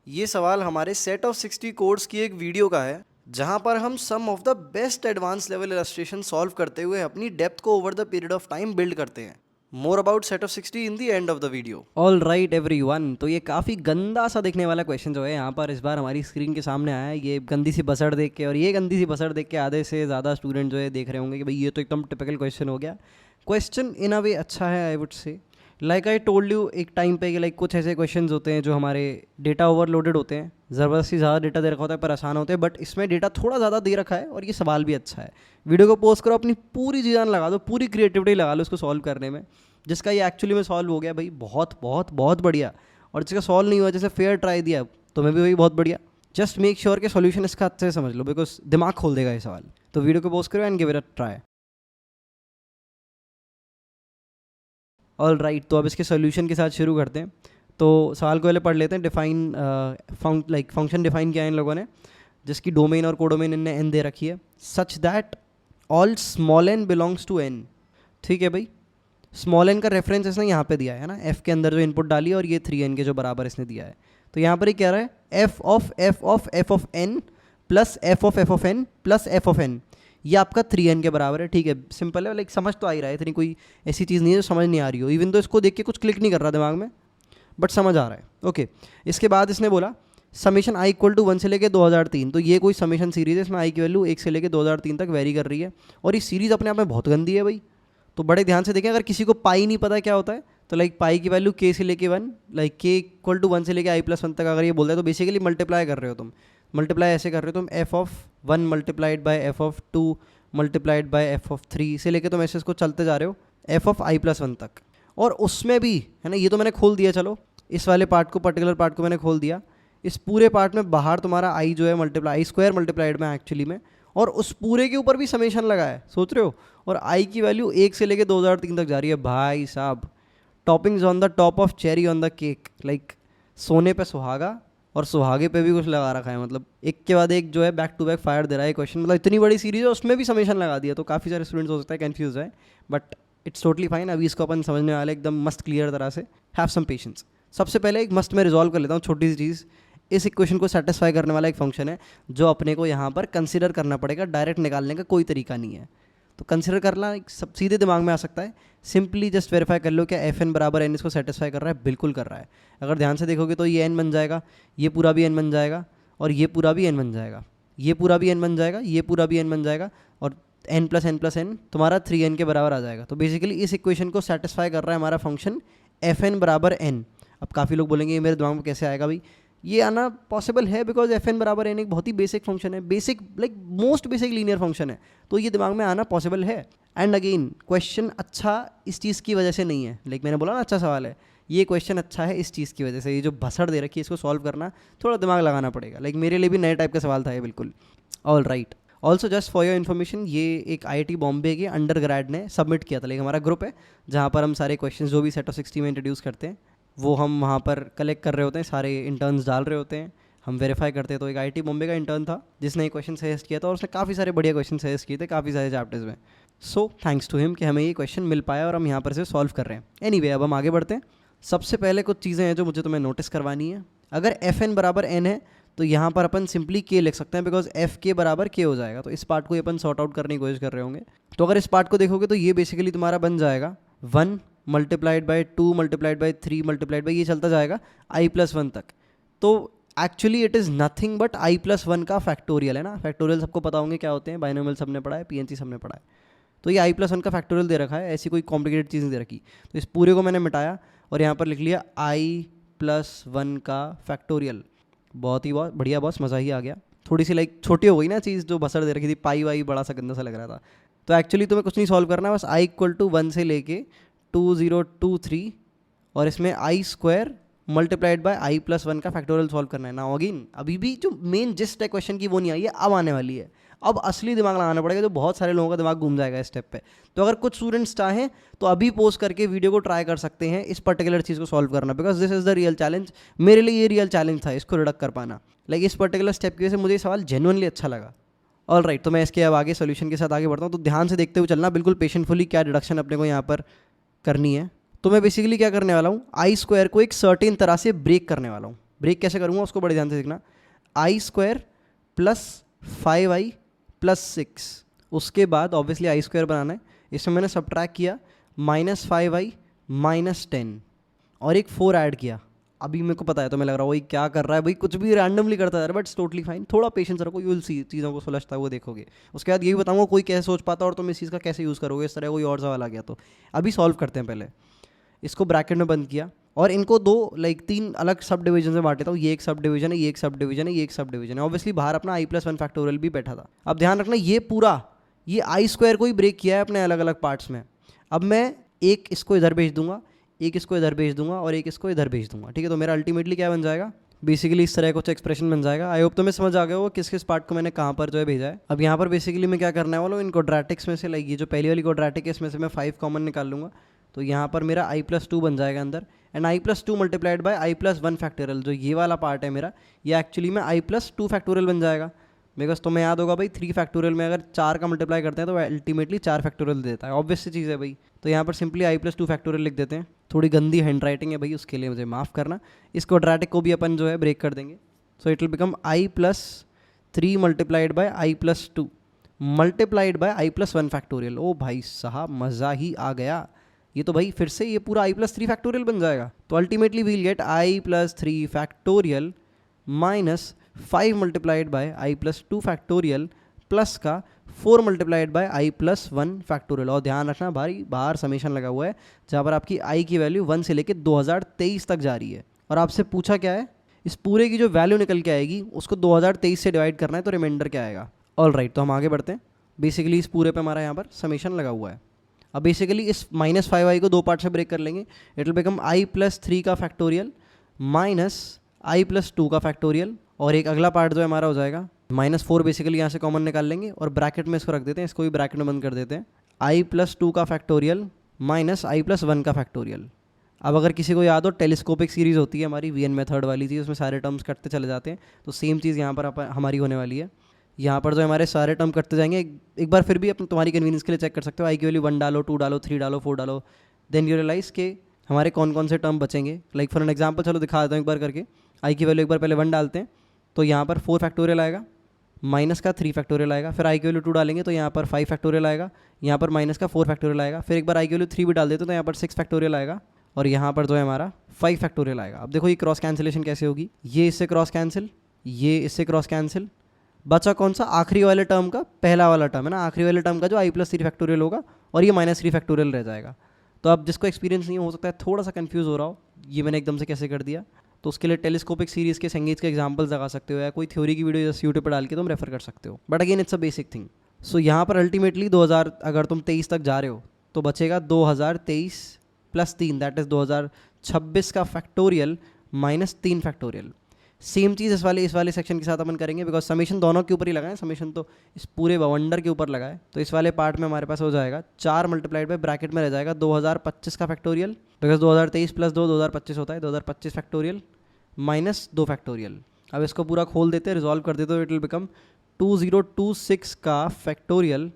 ये सवाल हमारे सेट ऑफ 60 कोड्स की एक वीडियो का है जहां पर हम some of the best advance level illustration solve करते हुए अपनी डेप्थ को over the period of time build करते हैं। More about set of 60 in the end of the video. All right everyone, तो ये काफ़ी गंदा सा दिखने वाला क्वेश्चन जो है यहाँ पर इस बार हमारी स्क्रीन के सामने आया है। ये गंदी सी बसड़ देख के और ये गंदी सी बसड़ देख के आधे से ज़्यादा स्टूडेंट जो है देख रहे होंगे कि भाई ये तो एकदम टिपिकल क्वेश्चन हो गया। क्वेश्चन इन अ वे अच्छा है, I would say. Like I told you एक टाइम पे कि लाइक कुछ ऐसे क्वेश्चंस होते हैं जो हमारे डेटा ओवरलोडेड होते हैं, ज़बरदस्ती ज़्यादा डेटा दे रखा होता है पर आसान होते हैं, बट इसमें डेटा थोड़ा ज़्यादा दे रखा है और ये सवाल भी अच्छा है। वीडियो को पोस्ट करो, अपनी पूरी जान लगा दो, पूरी क्रिएटिविटी लगा लो इसको सॉल्व करने में। जिसका ये एक्चुअली में सॉल्व हो गया भाई बहुत बहुत बहुत बढ़िया, और जिसका सॉल्व नहीं हुआ जैसे फेयर ट्राई दिया तो मैं भी भाई बहुत बढ़िया। जस्ट मेक श्योर कि सॉल्यूशन इसका अच्छे से समझ लो, बिकॉज दिमाग खोल देगा ये सवाल। तो वीडियो को पोस्ट करो and give it a try. All right, तो अब इसके सोल्यूशन के साथ शुरू करते हैं। तो सवाल को पहले पढ़ लेते हैं। डिफाइन फंक्शन डिफाइन किया है इन लोगों ने, जिसकी डोमेन और कोडोमेन इनने एन दे रखी है, such that all small N belongs to N. ठीक है भाई, स्मॉल एन का रेफरेंस इसने यहाँ पे दिया है ना, एफ के अंदर जो इनपुट डाली है और ये 3n के जो बराबर इसने दिया है। तो यहाँ पर ही कह रहा है F of N plus F of N plus F of N, ये आपका 3n के बराबर है। ठीक है, सिंपल है, लाइक समझ तो आ ही रहा है, इतनी कोई ऐसी चीज़ नहीं है जो समझ नहीं आ रही हो। इवन तो इसको देख के कुछ क्लिक नहीं कर रहा दिमाग में, बट समझ आ रहा है। ओके, इसके बाद इसने बोला समीशन आई इक्वल टू 1 से लेके 2003। तो ये कोई समीशन सीरीज है, इसमें आई की वैल्यू 1 से लेके 2003 तक वेरी कर रही है, और ये सीरीज़ अपने आप में बहुत गंदी है भाई। तो बड़े ध्यान से देखें, अगर किसी को पाई नहीं पता क्या होता है तो लाइक पाई की वैल्यू के से लेके 1, लाइक के इक्वल टू 1 से लेके i+1 तक अगर ये बोलता है तो बेसिकली मल्टीप्लाई कर रहे हो तुम। मल्टीप्लाई ऐसे कर रहे हो तुम, F of 1 multiplied by F of 2 multiplied by F of 3 से लेके तुम ऐसे इसको चलते जा रहे हो एफ ऑफ i+1 तक। और उसमें भी है ना, ये तो मैंने खोल दिया, चलो इस वाले पार्ट को, पर्टिकुलर पार्ट को मैंने खोल दिया। इस पूरे पार्ट में बाहर तुम्हारा आई जो है मल्टीप्लाई आई स्क्वायर मल्टीप्लाइड में एक्चुअली में, और उस पूरे के ऊपर भी समेशन लगा है, सोच रहे हो। और आई की वैल्यू 1 से लेके 2003 तक जा रही है भाई साहब। Toppings on the top of cherry on the cake, like सोने पे सुहागा और सुहागे पे भी कुछ लगा रखा है। मतलब एक के बाद एक जो है बैक टू बैक फायर दे रहा है क्वेश्चन। मतलब इतनी बड़ी सीरीज है, उसमें भी समेशन लगा दिया, तो काफ़ी सारे स्टूडेंट्स हो सकता है कन्फ्यूज है, बट इट्स टोटली फाइन। अभी इसको अपन समझने वाले एकदम मस्त क्लियर तरह से। Have some patience. सबसे पहले एक मस्त में रिजॉल्व कर लेता हूँ छोटी सी चीज़। इस इक्वेशन को सेटिस्फाई करने वाला एक फंक्शन है जो अपने को यहाँ पर कंसिडर करना पड़ेगा, डायरेक्ट निकालने का कोई तरीका नहीं है। तो कंसिडर करना सब सीधे दिमाग में आ सकता है। सिंपली जस्ट वेरीफाई कर लो क्या एफ एन बराबर एन इसको सेटिस्फाई कर रहा है, बिल्कुल कर रहा है। अगर ध्यान से देखोगे तो ये एन बन जाएगा, ये पूरा भी एन बन जाएगा, और ये पूरा भी एन बन जाएगा, ये पूरा भी एन बन जाएगा, ये पूरा भी एन बन जाएगा, और एन प्लस एन तुम्हारा 3n के बराबर आ जाएगा। तो बेसिकली इस इक्वेशन को सेटिस्फाई कर रहा है हमारा फंक्शन एफ एन बराबर एन। अब काफ़ी लोग बोलेंगे ये मेरे दिमाग में कैसे आएगा भाई, ये आना पॉसिबल है बिकॉज एफ एन बराबर एन एक बहुत ही बेसिक फंक्शन है, basic like most basic linear function है, तो ये दिमाग में आना पॉसिबल है। एंड अगेन क्वेश्चन अच्छा इस चीज़ की वजह से नहीं है, लाइक मैंने बोला ना अच्छा सवाल है, ये क्वेश्चन अच्छा है इस चीज़ की वजह से। ये जो भसड़ दे रखी है इसको सॉल्व करना थोड़ा दिमाग लगाना पड़ेगा, लाइक मेरे लिए भी नए टाइप का सवाल था ये बिल्कुल। All right, also just for your information, ये एक IIT बॉम्बे के अंडर ग्रेड ने सबमिट किया था। लाइक हमारा ग्रुप है जहाँ पर हम सारे क्वेश्चन जो भी सेट ऑफ 60 में इंट्रोड्यूस करते हैं वो हम वहाँ पर कलेक्ट कर रहे होते हैं, सारे इंटर्न्स डाल रहे होते हैं, हम वेरीफाई करते हैं। तो एक IIT बॉम्बे का इंटर्न था जिसने ये क्वेश्चन सजेस्ट किया था, और उसने काफ़ी सारे बढ़िया क्वेश्चन सजेस्ट किए थे काफ़ी सारे चैप्टर्स में। सो थैंक्स टू हिम कि हमें ये क्वेश्चन मिल पाया और हम यहाँ पर से सॉल्व कर रहे हैं। एनीवे, अब हम आगे बढ़ते हैं। सबसे पहले कुछ चीज़ें हैं जो मुझे तुम्हें नोटिस करवानी है। अगर एफ एन बराबर एन है तो यहाँ पर अपन सिंपली के लिख सकते हैं, बिकॉज एफ के बराबर के हो जाएगा। तो इस पार्ट को अपन सॉर्ट आउट करने की कोशिश कर रहे होंगे। तो अगर इस पार्ट को देखोगे तो ये बेसिकली तुम्हारा बन जाएगा 1 multiplied by 2 multiplied by 3 multiplied by, ये चलता जाएगा i+1 तक। तो actually it is nothing but i+1 का फैक्टोरियल है ना। फैक्टोरियल सबको पता होंगे क्या होते हैं, बाइनोमियल सबने पढ़ा है, PNC सबने पढ़ा है। तो ये i+1 का फैक्टोरियल दे रखा है, ऐसी कोई कॉम्प्लिकेटेड चीज़ नहीं दे रखी। तो इस पूरे को मैंने मिटाया और यहाँ पर लिख लिया i+1 का फैक्टोरियल। बहुत ही बहुत बढ़िया बॉस, मज़ा ही आ गया। थोड़ी सी लाइक छोटी हो गई ना चीज़, जो बसर दे रखी थी पाई वाई बड़ा सा गंदा सा लग रहा था। तो एक्चुअली तुम्हें कुछ नहीं सॉल्व करना है, बस i इक्वल टू 1 से लेके 2023 और इसमें i square multiplied by i+1 का फैक्टोरियल सॉल्व करना है ना। अगेन अभी भी जो मेन जिस्ट है क्वेश्चन की वो नहीं आई है, अब आने वाली है। अब असली दिमाग लगाना पड़ेगा, जो बहुत सारे लोगों का दिमाग घूम जाएगा इस स्टेप पे। तो अगर कुछ स्टूडेंट्स चाहें तो अभी पोस्ट करके वीडियो को ट्राई कर सकते हैं इस पर्टिकुलर चीज़ को सॉल्व करना, because this is the real challenge. मेरे लिए ये रियल चैलेंज था इसको रिडक्ट कर पाना। लाइक इस पर्टिकुलर स्टेप की वजह से मुझे ये सवाल जेन्युइनली अच्छा लगा। ऑल राइट, तो मैं इसके अब आगे सोल्यूशन के साथ आगे बढ़ता हूँ। तो ध्यान से देखते हुए चलना, बिल्कुल पेशेंटफुली क्या डिडक्शन अपने को यहाँ पर करनी है। तो मैं बेसिकली क्या करने वाला हूँ, आई स्क्वायर को एक सर्टेन तरह से ब्रेक करने वाला हूँ। ब्रेक कैसे करूँगा उसको बड़े ध्यान से देखना। आई स्क्वायर प्लस 5i प्लस 6, उसके बाद ऑब्वियसली आई स्क्वायर बनाना है, इसमें मैंने सब्ट्रैक्ट किया -5i -10 और एक 4 ऐड किया। अभी मेरे को पता है तो मैं लग रहा है वही क्या कर रहा है भाई, कुछ भी रैंडमली करता है, बट इट्स टोटली फाइन। थोड़ा पेशेंस रखो, यू विल सी चीज़ों को सुलझता हुआ देखोगे। उसके बाद ये भी बताऊंगा कोई कैसे सोच पाता और तुम इस चीज़ का कैसे यूज़ करोगे, इस तरह कोई और सवाल आ गया तो। अभी सॉल्व करते हैं। पहले इसको ब्रैकेट में बंद किया और इनको दो तीन अलग सब डिवीजन में बांट देता हूँ। ये एक सब डिवीजन है, ये एक सब डिवीजन है, ये एक सब डिवीजन है। ऑब्वियसली बाहर अपना i+1 फैक्टोरियल भी बैठा था। अब ध्यान रखना ये पूरा ये आई स्क्वायर को ही ब्रेक किया है अपने अलग अलग पार्ट्स में। अब मैं एक इसको इधर भेज दूंगा, एक इसको इधर भेज दूंगा और एक इसको इधर भेज दूंगा, ठीक है। तो मेरा अल्टीमेटली क्या बन जाएगा, बेसिकली इस तरह कुछ एक्सप्रेशन बन जाएगा। आई होप तो मैं समझ आ गया हो किस किस पार्ट को मैंने कहाँ पर जो है भेजा है। अब यहाँ पर बेसिकली मैं क्या करने वाला हूँ, इन क्वाड्रेटिक्स में से लाइक ये जो पहली वाली क्वाड्रेटिक है इसमें से मैं 5 कॉमन निकाल लूँगा। तो यहाँ पर मेरा i+2 बन जाएगा अंदर, and i+2 multiplied by i+1 factorial. जो ये वाला पार्ट है मेरा, ये एक्चुअली में i+2 फैक्टोरियल बन जाएगा। बिकॉज तुम्हें याद होगा भाई 3 फैक्टोरियल में अगर 4 का मल्टीप्लाई करते हैं तो अल्टीमेटली 4 फैक्टोरियल देता है। ऑब्वियस सी चीज़ है भाई। तो यहाँ पर सिंपली i+2 फैक्टोरियल लिख देते हैं। थोड़ी गंदी हैंड राइटिंग है भाई, उसके लिए मुझे माफ़ करना। इस क्वाड्रेटिक को भी अपन जो है ब्रेक कर देंगे। So it will become i+3 multiplied by i+2 multiplied by i+1 factorial. ओ भाई साहब मज़ा ही आ गया। ये तो भाई फिर से ये पूरा i+3 फैक्टोरियल बन जाएगा। तो ultimately we'll get i+3 factorial minus 5 multiplied by i+2 factorial plus का 4 मल्टीप्लाइड बाय i+1 फैक्टोरियल। और ध्यान रखना भाई बाहर समेशन लगा हुआ है जहाँ पर आपकी i की वैल्यू 1 से लेकर 2023 तक जा रही है। और आपसे पूछा क्या है, इस पूरे की जो वैल्यू निकल के आएगी उसको 2023 से डिवाइड करना है, तो रिमाइंडर क्या आएगा। ऑल राइट, तो हम आगे बढ़ते हैं। बेसिकली इस पूरे पे हमारा यहाँ पर समेशन लगा हुआ है। अब बेसिकली इस -5i को दो पार्ट से ब्रेक कर लेंगे। इट विल बिकम i+3 का फैक्टोरियल माइनस i+2 का फैक्टोरियल, और एक अगला पार्ट जो है हमारा हो जाएगा -4। बेसिकली यहाँ से कॉमन निकाल लेंगे और ब्रैकेट में इसको रख देते हैं, इसको भी ब्रैकेट में बंद कर देते हैं। i+2 का फैक्टोरियल माइनस i+1 का फैक्टोरियल। अब अगर किसी को याद हो टेलीस्कोपिक सीरीज़ होती है हमारी वीएन मेथड वाली चीज़, उसमें सारे टर्म्स कटते चले जाते हैं। तो सेम चीज़ यहाँ पर हमारी होने वाली है। यहाँ पर जो हमारे सारे टर्म कटते जाएंगे। एक बार फिर भी अपने तुम्हारी कन्वीनियंस के लिए चेक कर सकते हो। आई की वैल्यू 1 डालो, 2 डालो, 3 डालो, 4 डालो, देन यू रियलाइज़ के हमारे कौन कौन से टर्म बचेंगे। लाइक फॉर एन एग्जाम्पल चलो दिखा देता हूँ एक बार करके। आई की वैल्यू एक बार पहले 1 डालते हैं तो यहाँ पर 4 फैक्टोरियल आएगा, माइनस का 3 फैक्टोरियल आएगा। फिर आई की वैल्यू 2 डालेंगे तो यहाँ पर 5 फैक्टोरियल आएगा, यहाँ पर माइनस का 4 फैक्टोरियल आएगा। फिर एक बार आई की वैल्यू 3 भी डाल देते तो यहाँ पर 6 फैक्टोरियल आएगा, और यहाँ पर जो है हमारा 5 फैक्टोरियल आएगा। अब देखो ये क्रॉस कैंसिलेशन कैसे होगी, ये इससे क्रॉस कैंसिल, ये इससे क्रॉस कैंसिल, बचा कौन सा, आखिरी वाले टर्म का पहला वाला टर्म है ना, आखिरी वाले टर्म का जो i+3 फैक्टोरियल होगा, और ये -3 फैक्टोरियल रह जाएगा। तो अब जिसको एक्सपीरियंस नहीं हो सकता है थोड़ा सा कंफ्यूज हो रहा हो ये मैंने एकदम से कैसे कर दिया, तो उसके लिए टेलीस्कोपिक सीरीज़ के संगीत के एग्जाम्पल्स लगा सकते हो, या कोई थ्योरी की वीडियो जैसे यूट्यूब पर डाल के तुम रेफर कर सकते हो। But again it's a basic thing. So यहाँ पर अल्टीमेटली 2000 अगर तुम 23 तक जा रहे हो तो बचेगा 2023 + 3 दैट इज़ 2026 का फैक्टोरियल -3 फैक्टोरियल। सेम चीज़ इस वाले सेक्शन के साथ अपन करेंगे, बिकॉज समेशन दोनों के ऊपर ही लगाए, समेशन तो इस पूरे बवंडर के ऊपर लगाए। तो इस वाले पार्ट में हमारे पास हो जाएगा 4 मल्टीप्लाइड बाय ब्रैकेट में रह जाएगा 2025 का फैक्टोरियल, बिकॉज 2023 + 2 2025 होता है, 2025 फैक्टोरियल -2 फैक्टोरियल। अब इसको पूरा खोल देते हैं, रिजॉल्व कर देते हो, इट विल बिकम 2026 का फैक्टोरियल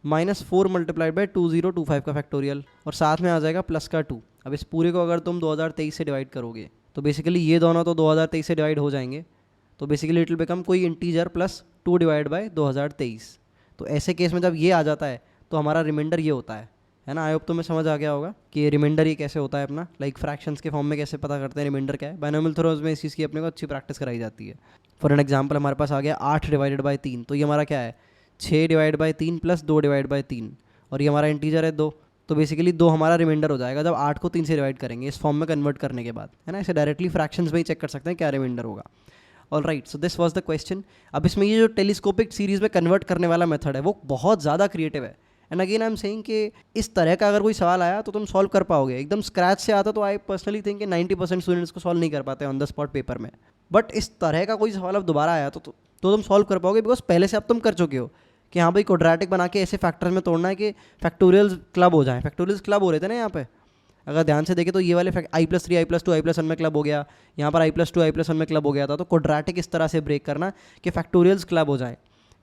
-4 मल्टीप्लाइड बाय 2025 का फैक्टोरियल, और साथ में आ जाएगा प्लस का 2। अब इस पूरे को अगर तुम 2023 से डिवाइड करोगे तो बेसिकली ये दोनों तो 2023 से डिवाइड हो जाएंगे, तो बेसिकली इट विल बिकम कोई इंटीजर +2 डिवाइड बाय 2023। तो ऐसे केस में जब ये आ जाता है तो हमारा रिमाइंडर ये होता है ना। आई होप तुम्हें समझ आ गया होगा कि रिमाइंडर ये कैसे होता है अपना, लाइक फ्रैक्शंस के फॉर्म में कैसे पता करते हैं रिमाइंडर क्या है। बाइनोमियल थ्योरम्स में इस चीज़ की अपने को अच्छी प्रैक्टिस कराई जाती है। फॉर एन एग्जाम्पल हमारे पास आ गया 8 डिवाइडेड बाय 3, तो ये हमारा क्या है 6 डिवाइड बाय 3 + 2 डिवाइड बाय 3, और ये हमारा इंटीजर है 2, तो बेसिकली 2 हमारा रिमाइंडर हो जाएगा जब 8 को 3 से डिवाइड करेंगे इस फॉर्म में कन्वर्ट करने के बाद, है ना। इसे डायरेक्टली फ्रैक्शंस में ही चेक कर सकते हैं क्या रिमाइंडर होगा। All right, so this was the question. अब इसमें ये जो टेलीस्कोपिक सीरीज़ में कन्वर्ट करने वाला मेथड है वो बहुत ज़्यादा क्रिएटिव है। And again I am saying कि इस तरह का अगर कोई सवाल आया तो तुम सॉल्व कर पाओगे। एकदम स्क्रैच से आता तो आई पर्सनली थिंक कि 90% स्टूडेंट्स को सॉल्व नहीं कर पाते ऑन द स्पॉट पेपर में। बट इस तरह का कोई सवाल अब दोबारा आया तो तुम सॉल्व कर पाओगे, बिकॉज पहले से अब तुम कर चुके हो कि हाँ भाई क्वाड्रेटिक बना के ऐसे फैक्टर्स में तोड़ना है कि फैक्टोरियल्स क्लब हो जाएं। फैक्टोरियल्स क्लब हो रहे थे ना यहाँ पे, अगर ध्यान से देखें तो ये वाले i+3 i+2 i+1 में क्लब हो गया, यहाँ पर i+2 i+1 में क्लब हो गया था। तो क्वाड्रेटिक इस तरह से ब्रेक करना कि फैक्टोरियल्स क्लब हो जाएं,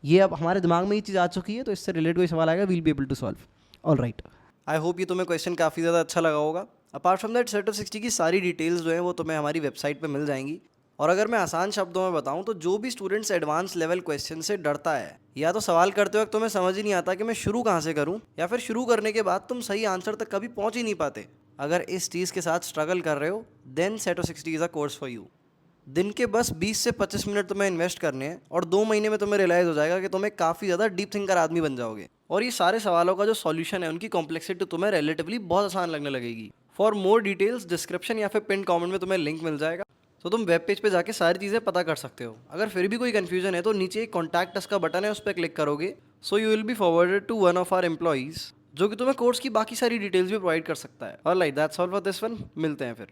ये अब हमारे दिमाग में ये चीज़ आ चुकी है, तो इससे रिलेटेड कोई सवाल आएगा we'll be able to solve. All right, I hope ये तुम्हें क्वेश्चन काफ़ी ज़्यादा अच्छा लगा होगा। Apart from that set of 60 की सारी डिटेल्स जो है वो तुम्हें हमारी वेबसाइट पे मिल जाएंगी। और अगर मैं आसान शब्दों में बताऊं तो जो भी स्टूडेंट्स एडवांस लेवल क्वेश्चन से डरता है या तो सवाल करते वक्त तुम्हें समझ ही नहीं आता कि मैं शुरू कहाँ से करूं, या फिर शुरू करने के बाद तुम सही आंसर तक कभी पहुंच ही नहीं पाते, अगर इस चीज़ के साथ स्ट्रगल कर रहे हो then set of 60 is a course for you. दिन के बस 20 से 25 मिनट तुम्हें इन्वेस्ट करने हैं और 2 महीने में तुम्हें रियलाइज़ हो जाएगा कि तुम एक काफ़ी ज़्यादा डीप थिंकर आदमी बन जाओगे और ये सारे सवालों का जो सॉल्यूशन है उनकी कॉम्प्लेक्सिटी तुम्हें रिलेटिवली बहुत आसान लगने लगेगी। फॉर मोर डिटेल्स डिस्क्रिप्शन या फिर पिन कमेंट में तुम्हें लिंक मिल जाएगा, तो तुम वेब पेज पे जाके सारी चीज़ें पता कर सकते हो। अगर फिर भी कोई कन्फ्यूजन है तो नीचे एक कॉन्टैक्ट अस का बटन है, उस पर क्लिक करोगे so you will be forwarded to one of our employees जो कि तुम्हें कोर्स की बाकी सारी डिटेल्स भी प्रोवाइड कर सकता है। Alright, that's all for this one. मिलते हैं फिर।